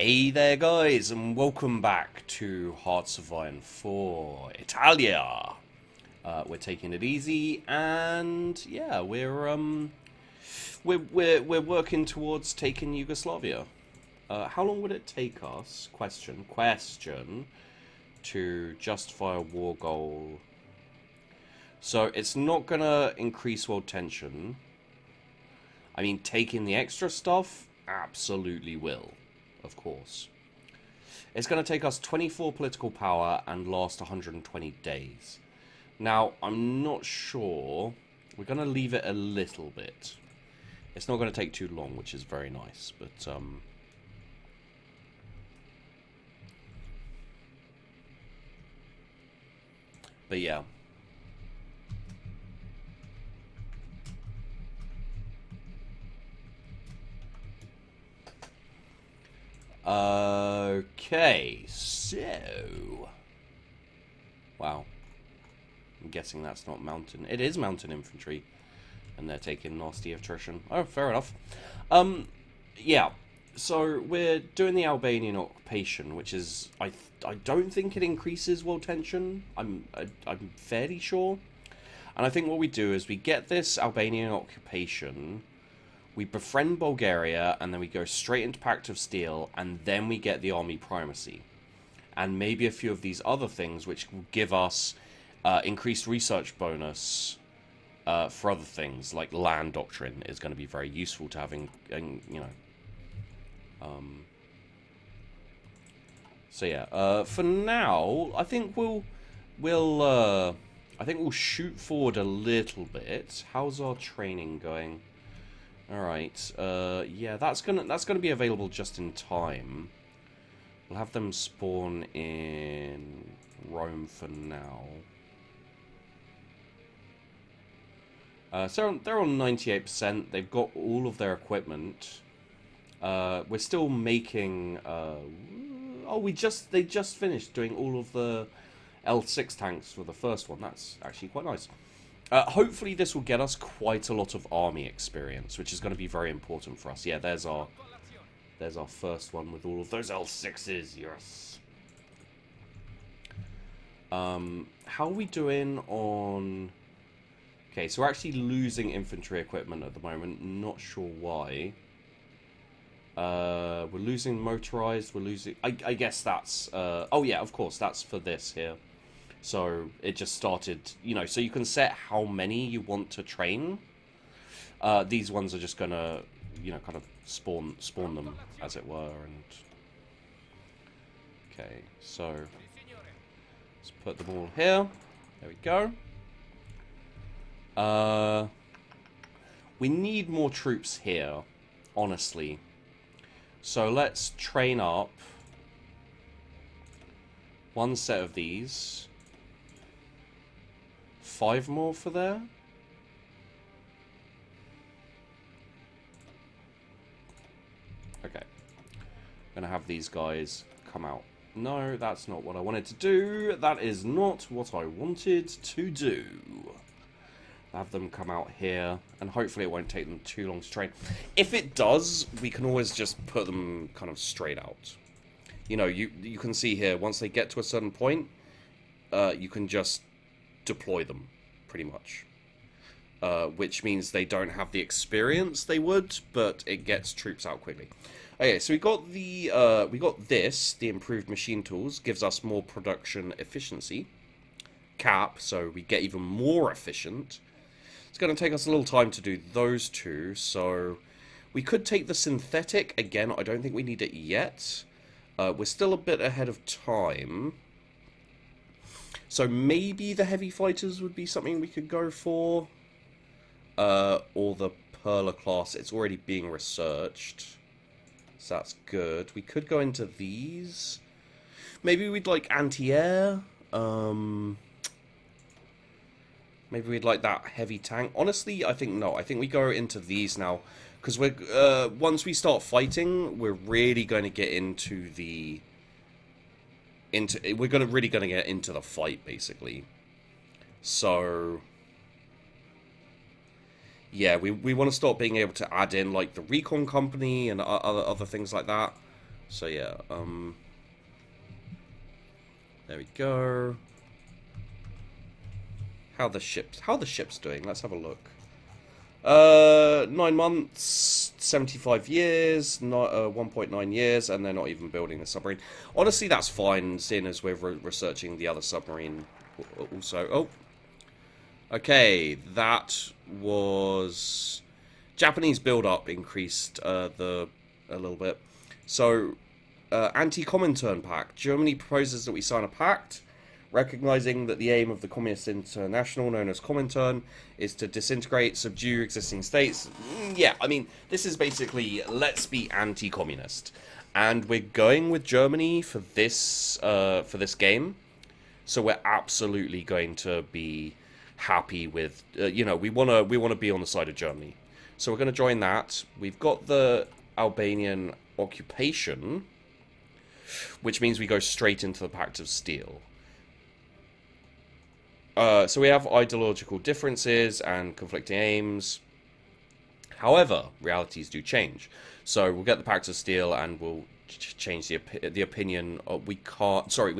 Hey there guys, and welcome back to Hearts of Iron 4 Italia. We're taking it easy, and yeah, we're working towards taking Yugoslavia. How long would it take us? Question to justify a war goal. So it's not gonna increase world tension. I mean, taking the extra stuff absolutely will. Of course. It's going to take us 24 political power and last 120 days. Now, I'm not sure. We're going to leave it a little bit. It's not going to take too long, which is very nice. But yeah. Okay, so... Wow. I'm guessing that's not mountain. It is mountain infantry. And they're taking nasty attrition. Oh, fair enough. Yeah. So, we're doing the Albanian occupation, which is... I don't think it increases world tension. I'm fairly sure. And I think what we do is we get this Albanian occupation... We befriend Bulgaria, and then we go straight into Pact of Steel, and then we get the army primacy. And maybe a few of these other things, which will give us increased research bonus for other things, like land doctrine is going to be very useful to having, you know. So yeah, for now, I think we'll shoot forward a little bit. How's our training going? Alright, yeah, that's gonna be available just in time. We'll have them spawn in Rome for now. So they're on 98%. They've got all of their equipment. We're still making... oh, they just finished doing all of the L6 tanks for the first one. That's actually quite nice. Hopefully this will get us quite a lot of army experience, which is going to be very important for us. Yeah, there's our first one with all of those L6s, yes. How are we doing on... Okay, so we're actually losing infantry equipment at the moment, not sure why. We're losing motorized, we're losing... I guess that's... oh yeah, of course, that's for this here. So it just started, you know, so you can set how many you want to train. These ones are just gonna, you know, kind of spawn them, as it were. And okay, so let's put them all here. There we go. We need more troops here, honestly. So let's train up one set of these. 5 more for there. Okay. I'm gonna have these guys come out. No, that's not what I wanted to do. That is not what I wanted to do. Have them come out here, and hopefully it won't take them too long to train. If it does, we can always just put them kind of straight out. You know, you can see here, once they get to a certain point, you can just deploy them, pretty much. Which means they don't have the experience they would, but it gets troops out quickly. Okay, so we got the improved machine tools, gives us more production efficiency. Cap, so we get even more efficient. It's going to take us a little time to do those two, so we could take the synthetic. Again, I don't think we need it yet. We're still a bit ahead of time. So maybe the heavy fighters would be something we could go for. Or the Perla class. It's already being researched. So that's good. We could go into these. Maybe we'd like anti-air. Maybe we'd like that heavy tank. Honestly, I think no. I think we go into these now. Because we're once we start fighting, we're really going to get into the... we're really gonna get into the fight, basically. So yeah, we want to start being able to add in like the recon company and other things like that. So yeah, there we go. How the ship's doing? Let's have a look. 9 months, 75 years, 1.9 years, and they're not even building the submarine. Honestly, that's fine, seeing as we're researching the other submarine also. Oh, okay, that was Japanese build-up increased a little bit. So, anti-Comintern pact. Germany proposes that we sign a pact recognizing that the aim of the Communist International, known as Comintern, is to disintegrate, subdue existing states. Yeah, I mean, this is basically, let's be anti-communist. And we're going with Germany for this game. So we're absolutely going to be happy with, you know, we want to be on the side of Germany. So we're going to join that. We've got the Albanian occupation, which means we go straight into the Pact of Steel. So we have ideological differences and conflicting aims. However, realities do change. So we'll get the Pact of Steel and we'll change the opinion. We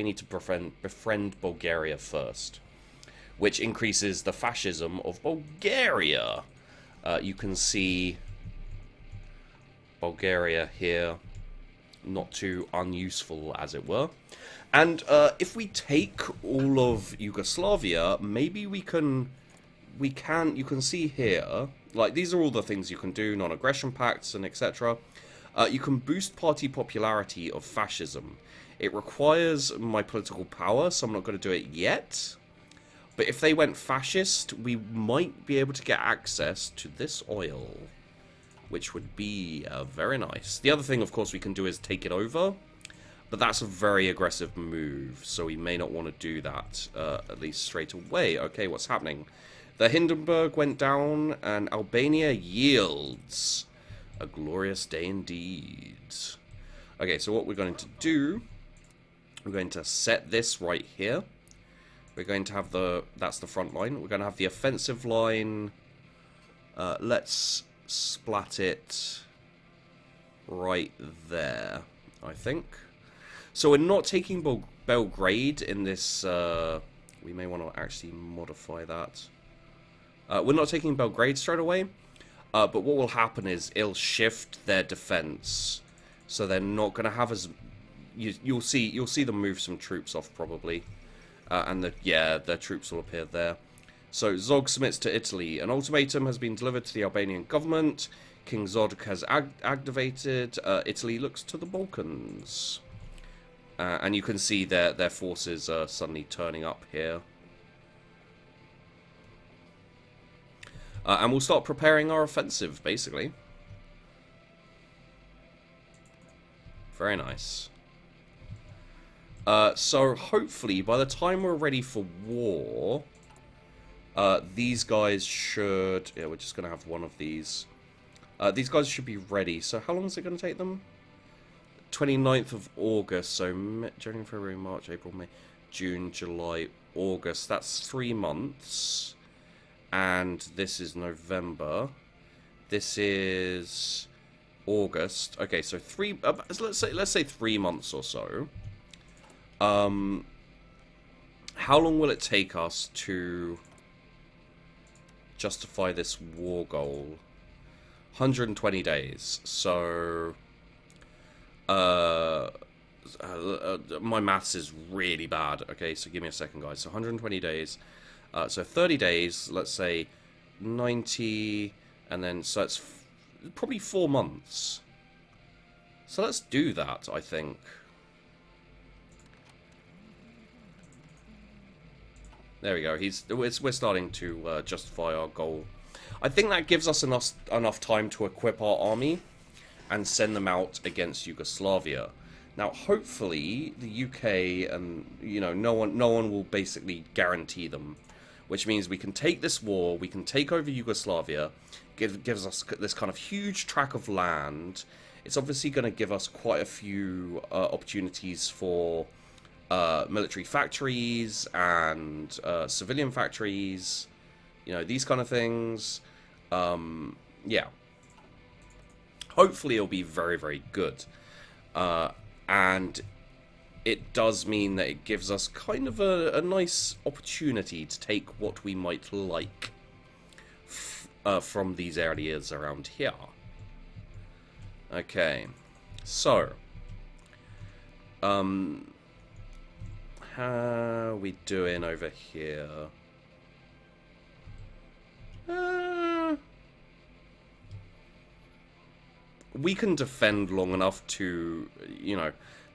need to befriend Bulgaria first, which increases the fascism of Bulgaria. You can see Bulgaria here, not too unuseful, as it were. And if we take all of Yugoslavia, maybe you can see here, like, these are all the things you can do, non-aggression pacts and etc. You can boost party popularity of fascism. It requires my political power, so I'm not going to do it yet. But if they went fascist, we might be able to get access to this oil, which would be very nice. The other thing, of course, we can do is take it over. But that's a very aggressive move, so we may not want to do that, at least straight away. Okay, what's happening? The Hindenburg went down, and Albania yields. A glorious day indeed. Okay, so what we're going to do, we're going to set this right here. We're going to have that's the front line. We're going to have the offensive line. Let's splat it right there, I think. So we're not taking Belgrade in this. We may want to actually modify that. We're not taking Belgrade straight away. But what will happen is it'll shift their defense, so they're not going to have as. You'll see them move some troops off probably, and their troops will appear there. So Zog submits to Italy. An ultimatum has been delivered to the Albanian government. King Zog has activated. Italy looks to the Balkans. And you can see their forces are suddenly turning up here. And we'll start preparing our offensive, basically. Very nice. So hopefully, by the time we're ready for war, these guys should... Yeah, we're just going to have one of these. These guys should be ready. So how long is it going to take them? 29th of August, so January, February, March, April, May, June, July, August. That's 3 months. And this is November. This is August. Okay, so let's say 3 months or so. How long will it take us to justify this war goal? 120 days. So my maths is really bad. Okay, so give me a second, guys. So 120 days. So 30 days, let's say 90, and then, so it's probably 4 months. So let's do that, I think. There we go. We're starting to justify our goal. I think that gives us enough time to equip our army and send them out against Yugoslavia. Now, hopefully, the UK and, you know, no one will basically guarantee them, which means we can take this war, we can take over Yugoslavia, gives us this kind of huge tract of land. It's obviously going to give us quite a few opportunities for military factories and civilian factories, you know, these kind of things. Yeah. Hopefully it'll be very, very good. And it does mean that it gives us kind of a nice opportunity to take what we might like from these areas around here. Okay, so how are we doing over here? We can defend long enough to, you know,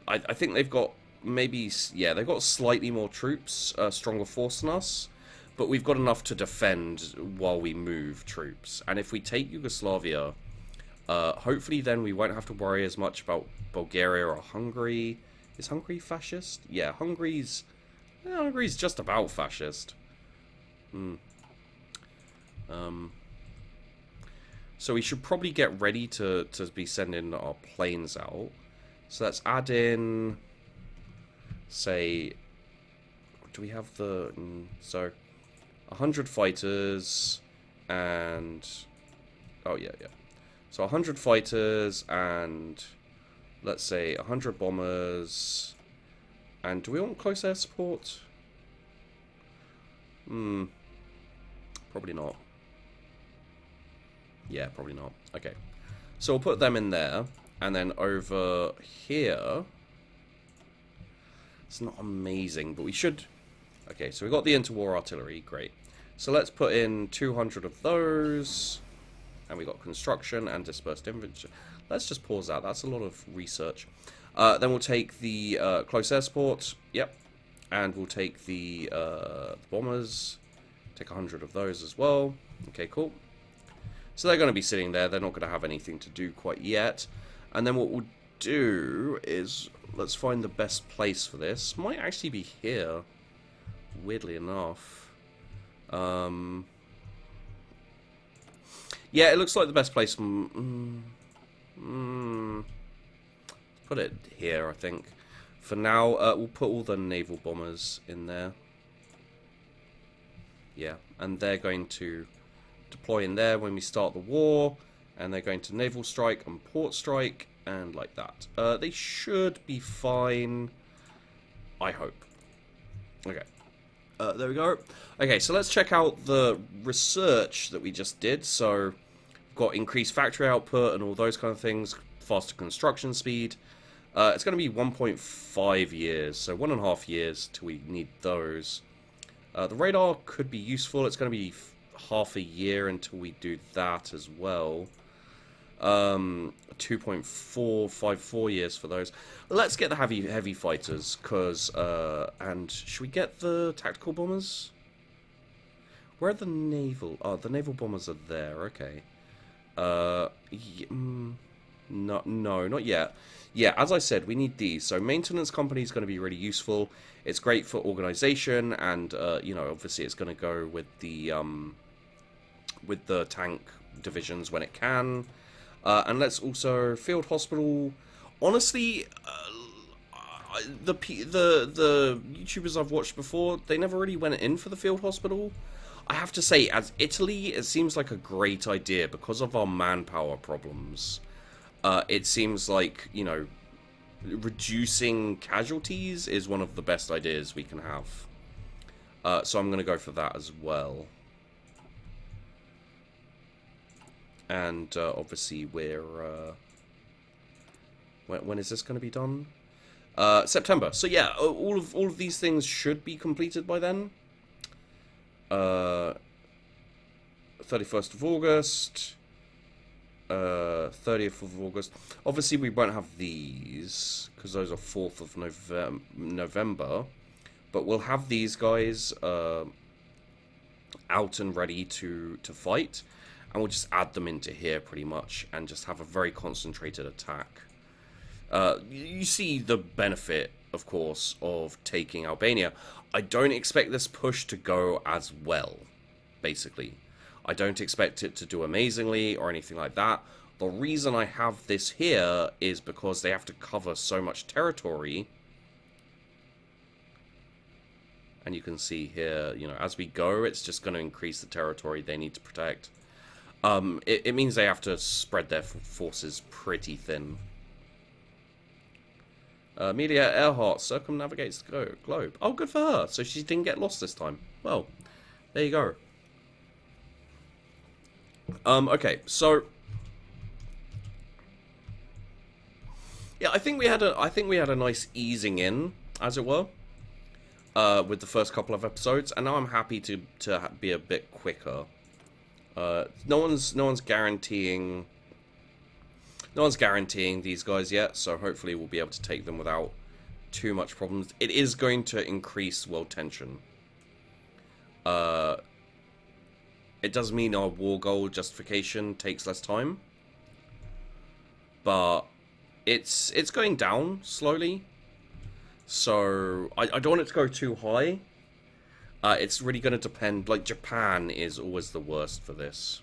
I think they've got maybe, yeah, they've got slightly more troops, stronger force than us, but we've got enough to defend while we move troops. And if we take Yugoslavia, hopefully then we won't have to worry as much about Bulgaria or Hungary. Is Hungary fascist? Yeah, Hungary's just about fascist. So we should probably get ready to be sending our planes out. So let's add in, say, do we have the, so 100 fighters and, oh yeah. So 100 fighters and, let's say, 100 bombers. And do we want close air support? Probably not. Yeah, probably not. Okay. So we'll put them in there. And then over here, it's not amazing, but we should. Okay, so we got the interwar artillery, great. So let's put in 200 of those, and we got construction and dispersed infantry. Let's just pause that. That's a lot of research. Then we'll take the close air support. Yep, and we'll take the bombers. Take 100 of those as well. Okay, cool. So they're going to be sitting there. They're not going to have anything to do quite yet. And then what we'll do is, let's find the best place for this. Might actually be here, weirdly enough. Yeah, it looks like the best place. Put it here, I think. For now, we'll put all the naval bombers in there. Yeah, and they're going to deploy in there when we start the war. And they're going to naval strike and port strike, and like that. They should be fine, I hope. Okay. There we go. Okay, so let's check out the research that we just did. So, we've got increased factory output and all those kind of things. Faster construction speed. It's going to be 1.5 years, so 1.5 years till we need those. The radar could be useful. It's going to be half a year until we do that as well. 2.454 years for those. Let's get the heavy fighters, cause and should we get the tactical bombers? Where are the naval? Oh, the naval bombers are there. Okay. No, not yet. Yeah, as I said, we need these. So maintenance company is going to be really useful. It's great for organization, and you know, obviously, it's going to go with the tank divisions when it can. And let's also field hospital. Honestly, the YouTubers I've watched before, they never really went in for the field hospital. I have to say, as Italy, it seems like a great idea because of our manpower problems. It seems like, you know, reducing casualties is one of the best ideas we can have. So I'm going to go for that as well. And obviously we're when is this going to be done? September. So yeah, all of these things should be completed by then. 31st of August, 30th of August. Obviously we won't have these because those are 4th of November, but we'll have these guys out and ready to fight. And we'll just add them into here pretty much and just have a very concentrated attack. You see the benefit, of course, of taking Albania. I don't expect this push to go as well, basically. I don't expect it to do amazingly or anything like that. The reason I have this here is because they have to cover so much territory. And you can see here, you know, as we go, it's just going to increase the territory they need to protect. It means they have to spread their forces pretty thin. Amelia Earhart circumnavigates the globe. Oh, good for her. So she didn't get lost this time. Well, there you go. Okay, so yeah, I think we had a nice easing in, as it were, with the first couple of episodes, and now I'm happy to be a bit quicker. No one's guaranteeing these guys yet, so hopefully we'll be able to take them without too much problems. It is going to increase world tension. It does mean our war goal justification takes less time, but it's going down slowly. So I don't want it to go too high. It's really going to depend. Like, Japan is always the worst for this.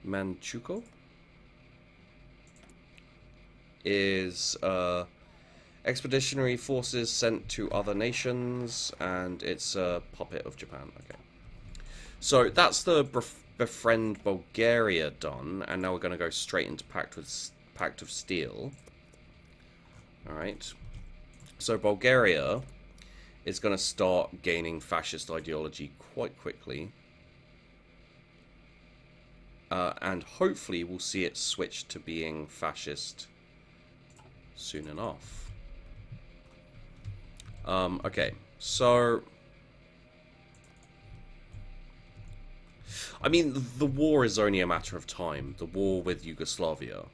Manchukuo is expeditionary forces sent to other nations, and it's a puppet of Japan. Okay, so that's the befriend Bulgaria done, and now we're going to go straight into Pact of Steel. All right, so Bulgaria is going to start gaining fascist ideology quite quickly. And hopefully we'll see it switch to being fascist soon enough. Okay, so I mean, the war is only a matter of time. The war with Yugoslavia.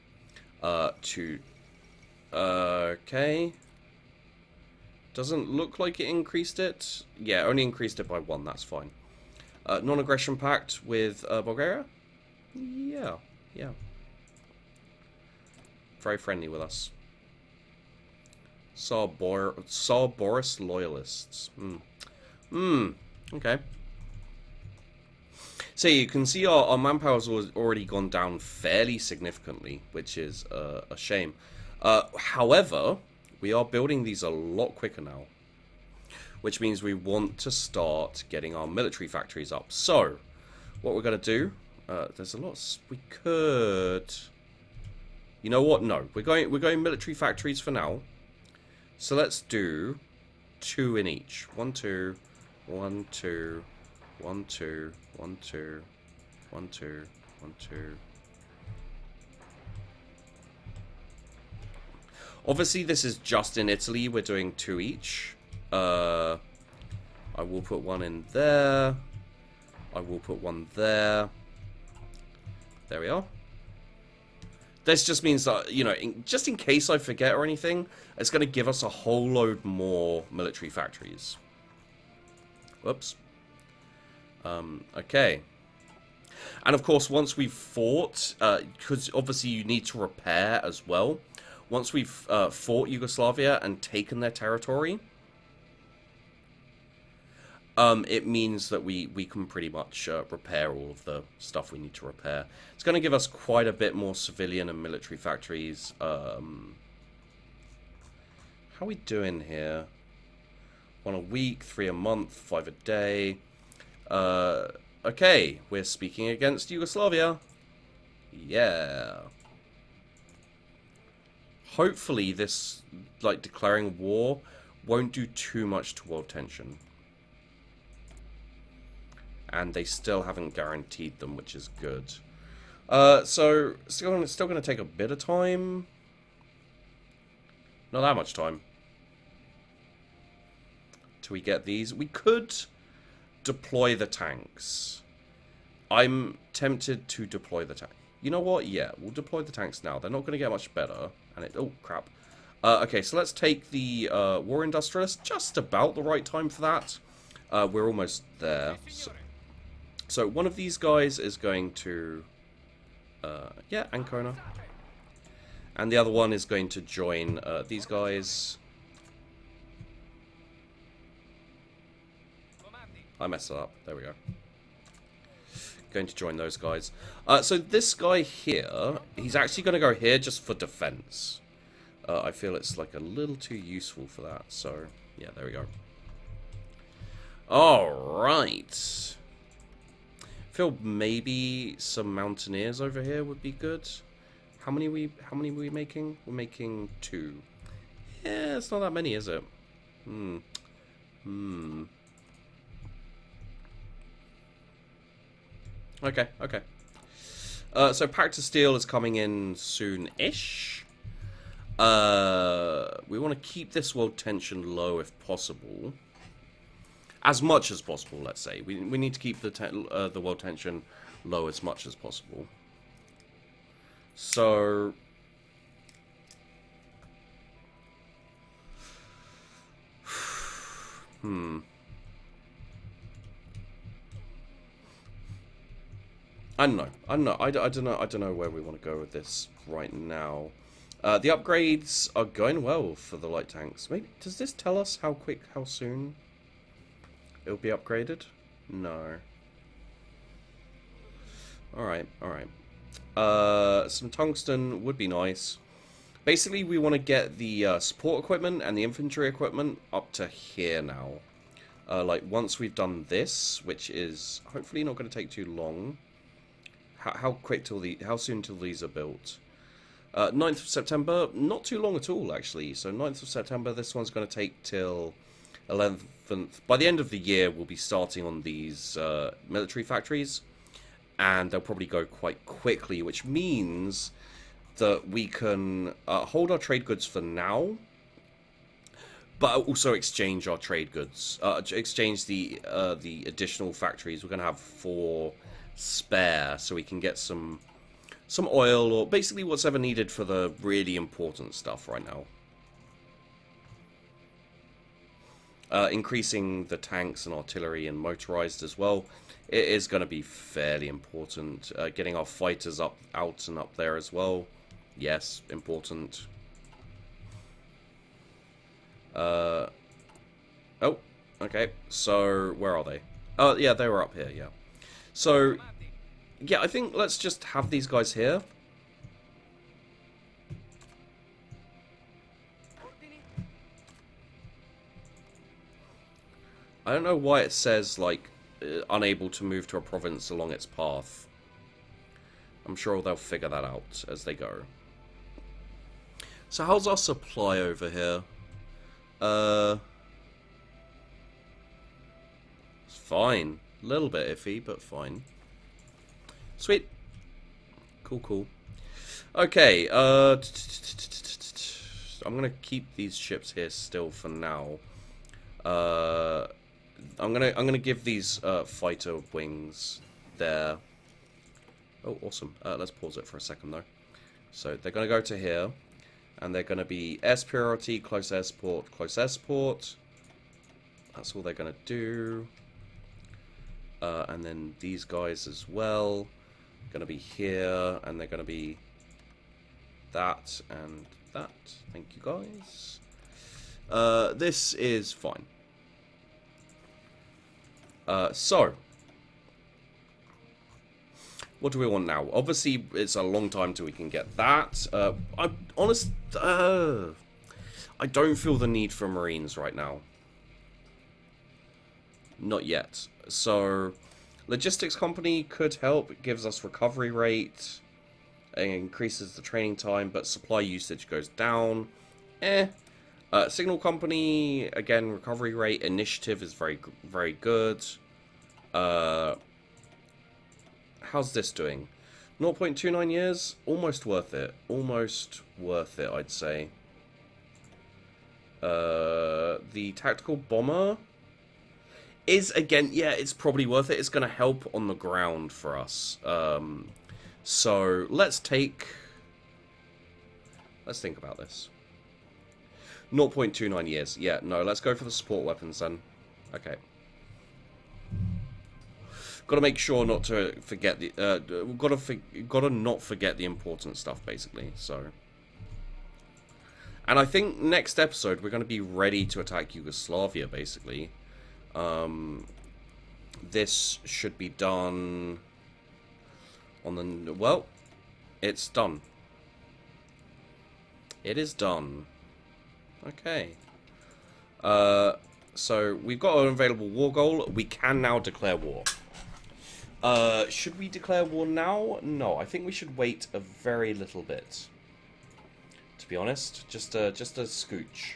Okay. Doesn't look like it increased it. Yeah, only increased it by 1, that's fine. Non-aggression pact with Bulgaria? Yeah. Very friendly with us. Saw Boris loyalists. Okay. So you can see our manpower's already gone down fairly significantly, which is a shame. However, we are building these a lot quicker now, which means we want to start getting our military factories up. So, what we're going to do, there's a lot we could. You know what? No, we're going military factories for now. So let's do 2 in each. 1, 2, 1, 2, 1, 2, 1, 2, 1, 2, 1, 2. Obviously, this is just in Italy. We're doing 2 each. I will put 1 in there. I will put 1 there. There we are. This just means that, you know, just in case I forget or anything, it's going to give us a whole load more military factories. Whoops. Okay. And of course, once we've fought, because obviously you need to repair as well. Once we've fought Yugoslavia and taken their territory, it means that we can pretty much repair all of the stuff we need to repair. It's going to give us quite a bit more civilian and military factories. How are we doing here? 1 a week, 3 a month, 5 a day. Okay, we're speaking against Yugoslavia. Yeah. Hopefully this, like, declaring war won't do too much to world tension. And they still haven't guaranteed them, which is good. So, still going to take a bit of time. Not that much time. Till we get these. We could deploy the tanks. I'm tempted to deploy the tank. You know what? Yeah, we'll deploy the tanks now. They're not going to get much better. And oh, crap. Okay, so let's take the War Industrialist. Just about the right time for that. We're almost there. So one of these guys is going to... yeah, Ancona. And the other one is going to join these guys. I messed it up. There we go. Going to join those guys. So this guy here, he's actually going to go here just for defense. I feel it's like a little too useful for that. So, yeah, there we go. Alright. I feel maybe some mountaineers over here would be good. How many are we making? We're making 2. Yeah, it's not that many, is it? Okay, okay. So Pact of Steel is coming in soon-ish. We want to keep this world tension low if possible. As much as possible, let's say. We need to keep the world tension low as much as possible. So... I don't know. I don't know where we want to go with this right now. The upgrades are going well for the light tanks. Maybe does this tell us how soon it'll be upgraded? No. Alright. Some tungsten would be nice. Basically, we want to get the support equipment and the infantry equipment up to here now. Like, once we've done this, which is hopefully not going to take too long. How soon till these are built? 9th of September, not too long at all, actually. So 9th of September, this one's going to take till 11th. By the end of the year, we'll be starting on these military factories. And they'll probably go quite quickly, which means that we can hold our trade goods for now, but also exchange our trade goods. Exchange the additional factories. We're going to have 4 spare, so we can get some oil, or basically what's ever needed for the really important stuff right now. Increasing the tanks and artillery and motorized as well. It is going to be fairly important. Getting our fighters out and up there as well. Yes, important. Oh, okay. So, where are they? Oh, yeah, they were up here, yeah. So, yeah, I think let's just have these guys here. I don't know why it says, like, unable to move to a province along its path. I'm sure they'll figure that out as they go. So how's our supply over here? It's fine. A little bit iffy, but fine. Sweet. Cool. Okay, I'm gonna keep these ships here still for now. I'm gonna give these fighter wings there. Oh, awesome. Let's pause it for a second though. So they're gonna go to here, and they're gonna be air superiority, close air support, close air support. That's all they're gonna do. And then these guys as well, gonna be here, and they're gonna be that and that. Thank you guys. This is fine. So, what do we want now? Obviously, it's a long time till we can get that. I'm honest. I don't feel the need for Marines right now. Not yet. So, logistics company could help. It gives us recovery rate, it increases the training time, but supply usage goes down. Signal company, again, recovery rate, initiative is very good. How's this doing? 0.29 years? Almost worth it. Almost worth it, I'd say. The tactical bomber is, again, yeah, it's probably worth it. It's going to help on the ground for us. So, let's think about this. 0.29 years. Yeah, no, let's go for the support weapons then. Okay. Got to make sure not to forget the... got to not forget the important stuff, basically, so... And I think next episode we're going to be ready to attack Yugoslavia, basically. This should be done... on the... Well, it's done. It is done. Okay. So, we've got an available war goal. We can now declare war. Should we declare war now? No, I think we should wait a very little bit. To be honest, just a scooch.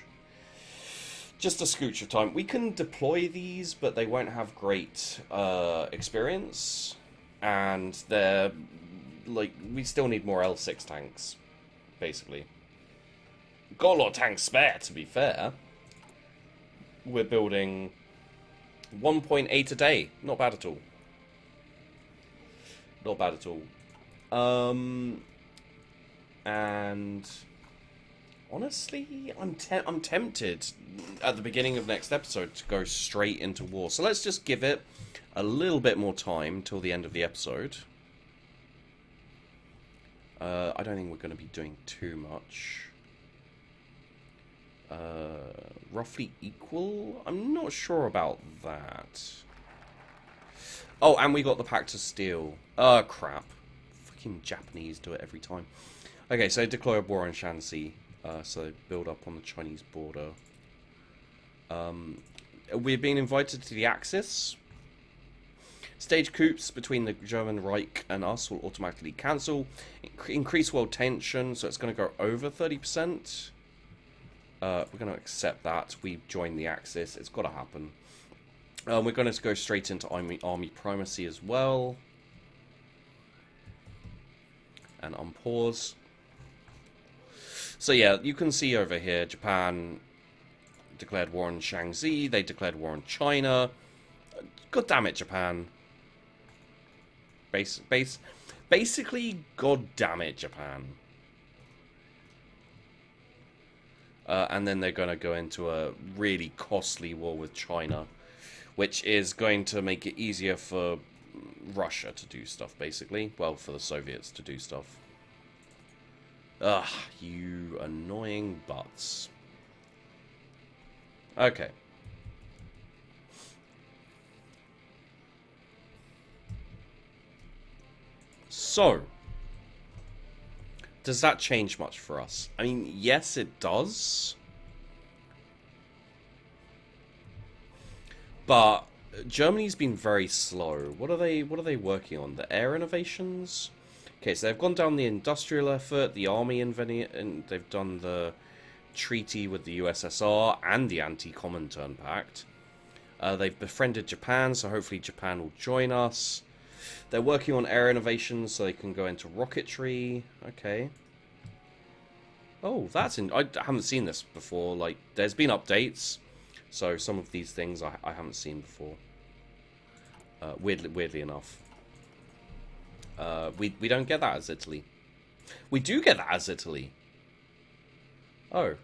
Just a scooch of time. We can deploy these, but they won't have great experience. And they're, like, we still need more L6 tanks, basically. Got a lot of tanks spare, to be fair. We're building 1.8 a day. Not bad at all. Not bad at all. And honestly, I'm tempted at the beginning of next episode to go straight into war. So let's just give it a little bit more time till the end of the episode. I don't think we're going to be doing too much. Roughly equal? I'm not sure about that. Oh, and we got the Pact of Steel. Crap. Fucking Japanese do it every time. Okay, so declare war on Shanxi. So they build up on the Chinese border. We've been invited to the Axis. Stage coups between the German Reich and us will automatically cancel. Increase world tension, so it's going to go over 30%. We're going to accept that. We join the Axis. It's got to happen. We're going to go straight into army primacy as well. And unpause. So yeah, you can see over here, Japan declared war on Shaanxi. They declared war on China. God damn it, Japan. Basically, god damn it, Japan. And then they're going to go into a really costly war with China, which is going to make it easier for Russia to do stuff, basically. Well, for the Soviets to do stuff. Ugh, you annoying butts. Okay. So, does that change much for us? I mean, yes, it does. But Germany's been very slow. What are they working on? The air innovations? Okay, so they've gone down the industrial effort, the army and they've done the treaty with the USSR and the Anti-Comintern Pact. They've befriended Japan, so hopefully Japan will join us. They're working on air innovations so they can go into rocketry. Okay. Oh, I haven't seen this before. Like, there's been updates, so some of these things I haven't seen before. Weirdly enough. We don't get that as Italy. We do get that as Italy. Oh.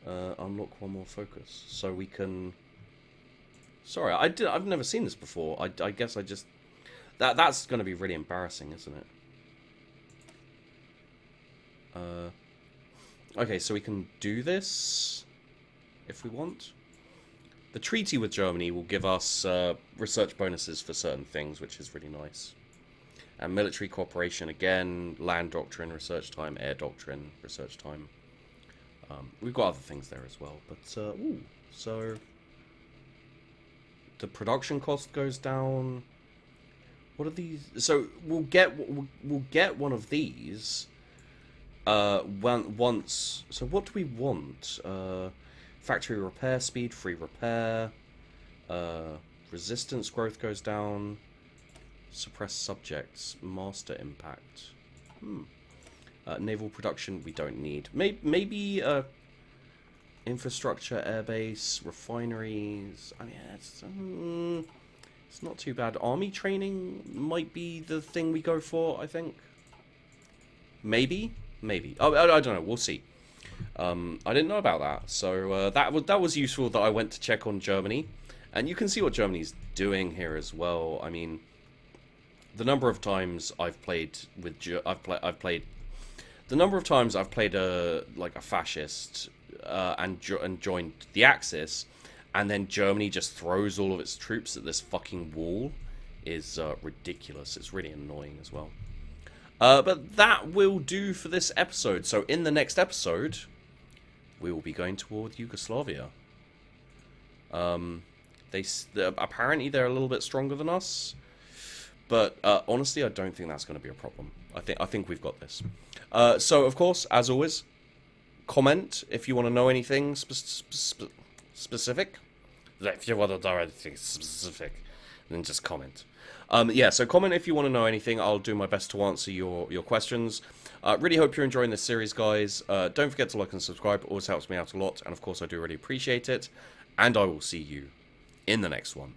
Unlock one more focus. So we can... Sorry, I've never seen this before. I guess I just... That's going to be really embarrassing, isn't it? Okay, so we can do this if we want. The treaty with Germany will give us research bonuses for certain things, which is really nice. And military cooperation again, land doctrine, research time, air doctrine, research time. We've got other things there as well, but ooh, so the production cost goes down. What are these? So we'll get one of these once. So what do we want? Factory repair speed, free repair, resistance growth goes down, suppress subjects, master impact. Naval production we don't need. Maybe infrastructure, airbase, refineries. I mean, it's not too bad. Army training might be the thing we go for, I think. Maybe. Oh, I don't know. We'll see. I didn't know about that, so that was useful that I went to check on Germany, and you can see what Germany's doing here as well. I mean, the number of times I've played with the number of times I've played a fascist and joined the Axis, and then Germany just throws all of its troops at this fucking wall is ridiculous. It's really annoying as well. But that will do for this episode. So in the next episode, we will be going to war with Yugoslavia. Apparently they're a little bit stronger than us. But honestly, I don't think that's going to be a problem. I think we've got this. So, of course, as always, comment if you want to know anything specific. If you want to know anything specific, then just comment. Yeah, so comment if you want to know anything. I'll do my best to answer your questions. Really hope you're enjoying this series, guys. Don't forget to like and subscribe. It always helps me out a lot. And, of course, I do really appreciate it. And I will see you in the next one.